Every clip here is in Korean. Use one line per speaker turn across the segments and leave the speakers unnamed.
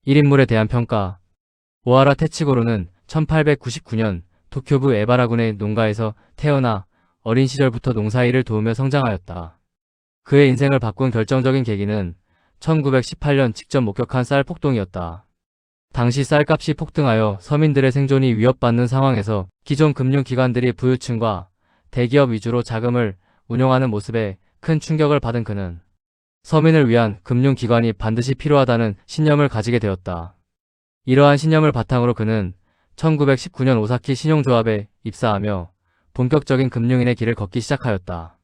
1인물에 대한 평가. 오하라 테치고로는 1899년 도쿄부 에바라군의 농가에서 태어나 어린 시절부터 농사일을 도우며 성장하였다. 그의 인생을 바꾼 결정적인 계기는 1918년 직접 목격한 쌀 폭동이었다. 당시 쌀값이 폭등하여 서민들의 생존이 위협받는 상황에서 기존 금융기관들이 부유층과 대기업 위주로 자금을 운용하는 모습에 큰 충격을 받은 그는 서민을 위한 금융기관이 반드시 필요하다는 신념을 가지게 되었다. 이러한 신념을 바탕으로 그는 1919년 오사키 신용조합에 입사하며 본격적인 금융인의 길을 걷기 시작하였다.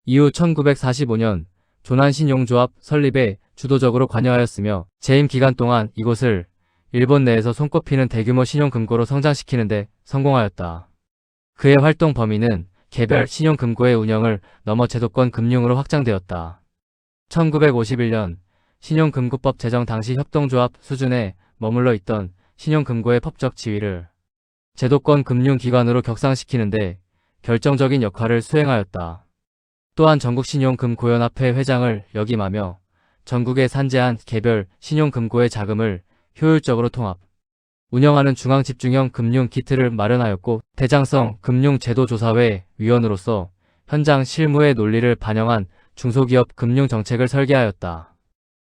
이후 1945년 조난신용조합 설립에 주도적으로 관여하였으며 재임 기간 동안 이곳을 일본 내에서 손꼽히는 대규모 신용금고로 성장시키는 데 성공하였다. 그의 활동 범위는 개별 신용금고의 운영을 넘어 제도권 금융으로 확장되었다. 1951년 신용금고법 제정 당시 협동조합 수준에 머물러 있던 신용금고의 법적 지위를 제도권 금융기관으로 격상시키는데 결정적인 역할을 수행하였다. 또한 전국신용금고연합회 회장을 역임하며 전국에 산재한 개별 신용금고의 자금을 효율적으로 통합, 운영하는 중앙집중형 금융키트를 마련하였고 대장성 금융제도조사회 위원으로서 현장 실무의 논리를 반영한 중소기업 금융정책을 설계하였다.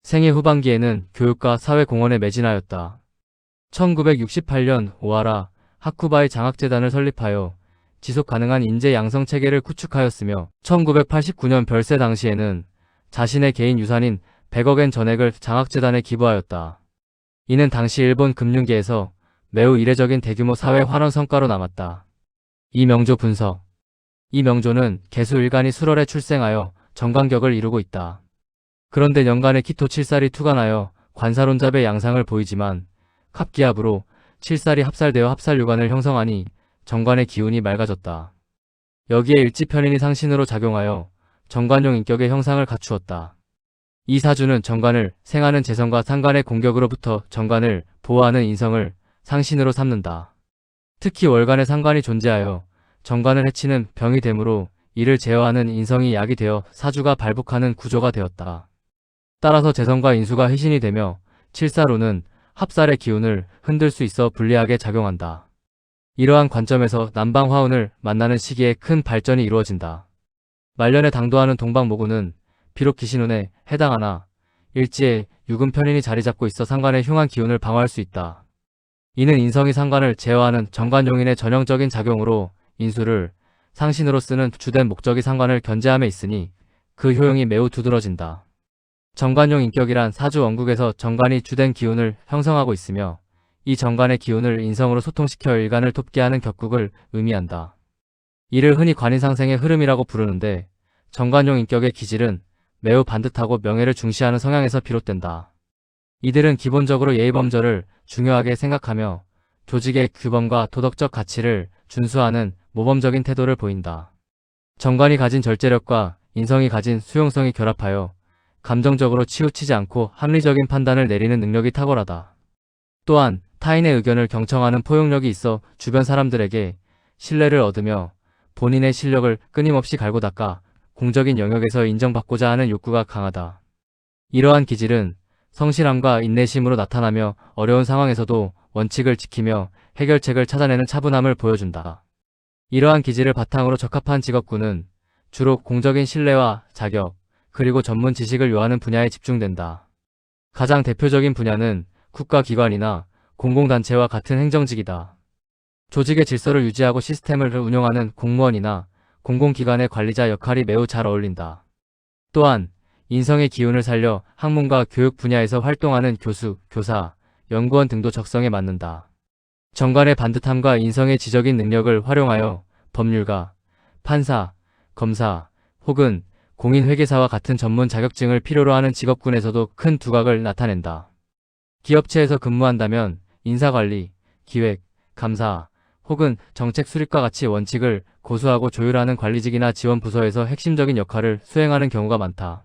생애 후반기에는 교육과 사회공헌에 매진하였다. 1968년 오하라 하쿠바이 장학재단을 설립하여 지속가능한 인재 양성 체계를 구축하였으며 1989년 별세 당시에는 자신의 개인 유산인 100억엔 전액을 장학재단에 기부하였다. 이는 당시 일본 금융계에서 매우 이례적인 대규모 사회 환원 성과로 남았다. 이명조 분석. 이명조는 개수 일간이 수월에 출생하여 정관격을 이루고 있다. 그런데 연간에 키토 7살이 투간하여 관사론잡의 양상을 보이지만 갑기압으로 7살이 합살되어 합살유관을 형성하니 정관의 기운이 맑아졌다. 여기에 일지편인이 상신으로 작용하여 정관용 인격의 형상을 갖추었다. 이 사주는 정관을 생하는 재성과 상관의 공격으로부터 정관을 보호하는 인성을 상신으로 삼는다. 특히 월간에 상관이 존재하여 정관을 해치는 병이 되므로 이를 제어하는 인성이 약이 되어 사주가 발복하는 구조가 되었다. 따라서 재성과 인수가 희신이 되며 칠사로는 합살의 기운을 흔들 수 있어 불리하게 작용한다. 이러한 관점에서 남방화운을 만나는 시기에 큰 발전이 이루어진다. 말년에 당도하는 동방모군은 비록 기신운에 해당하나 일지에 유금편인이 자리잡고 있어 상관의 흉한 기운을 방어할 수 있다. 이는 인성이 상관을 제어하는 정관용인의 전형적인 작용으로 인수를 상신으로 쓰는 주된 목적이 상관을 견제함에 있으니 그 효용이 매우 두드러진다. 정관용 인격이란 사주 원국에서 정관이 주된 기운을 형성하고 있으며 이 정관의 기운을 인성으로 소통시켜 일간을 돕게 하는 격국을 의미한다. 이를 흔히 관인상생의 흐름이라고 부르는데 정관용 인격의 기질은 매우 반듯하고 명예를 중시하는 성향에서 비롯된다. 이들은 기본적으로 예의범절을 중요하게 생각하며 조직의 규범과 도덕적 가치를 준수하는 모범적인 태도를 보인다. 정관이 가진 절제력과 인성이 가진 수용성이 결합하여 감정적으로 치우치지 않고 합리적인 판단을 내리는 능력이 탁월하다. 또한 타인의 의견을 경청하는 포용력이 있어 주변 사람들에게 신뢰를 얻으며 본인의 실력을 끊임없이 갈고 닦아 공적인 영역에서 인정받고자 하는 욕구가 강하다. 이러한 기질은 성실함과 인내심으로 나타나며 어려운 상황에서도 원칙을 지키며 해결책을 찾아내는 차분함을 보여준다. 이러한 기질을 바탕으로 적합한 직업군은 주로 공적인 신뢰와 자격, 그리고 전문 지식을 요하는 분야에 집중된다. 가장 대표적인 분야는 국가기관이나 공공단체와 같은 행정직이다. 조직의 질서를 유지하고 시스템을 운영하는 공무원이나 공공기관의 관리자 역할이 매우 잘 어울린다. 또한 인성의 기운을 살려 학문과 교육 분야에서 활동하는 교수, 교사, 연구원 등도 적성에 맞는다. 정관의 반듯함과 인성의 지적인 능력을 활용하여 법률가, 판사, 검사 혹은 공인회계사와 같은 전문 자격증을 필요로 하는 직업군에서도 큰 두각을 나타낸다. 기업체에서 근무한다면 인사관리, 기획, 감사 혹은 정책 수립과 같이 원칙을 고수하고 조율하는 관리직이나 지원부서에서 핵심적인 역할을 수행하는 경우가 많다.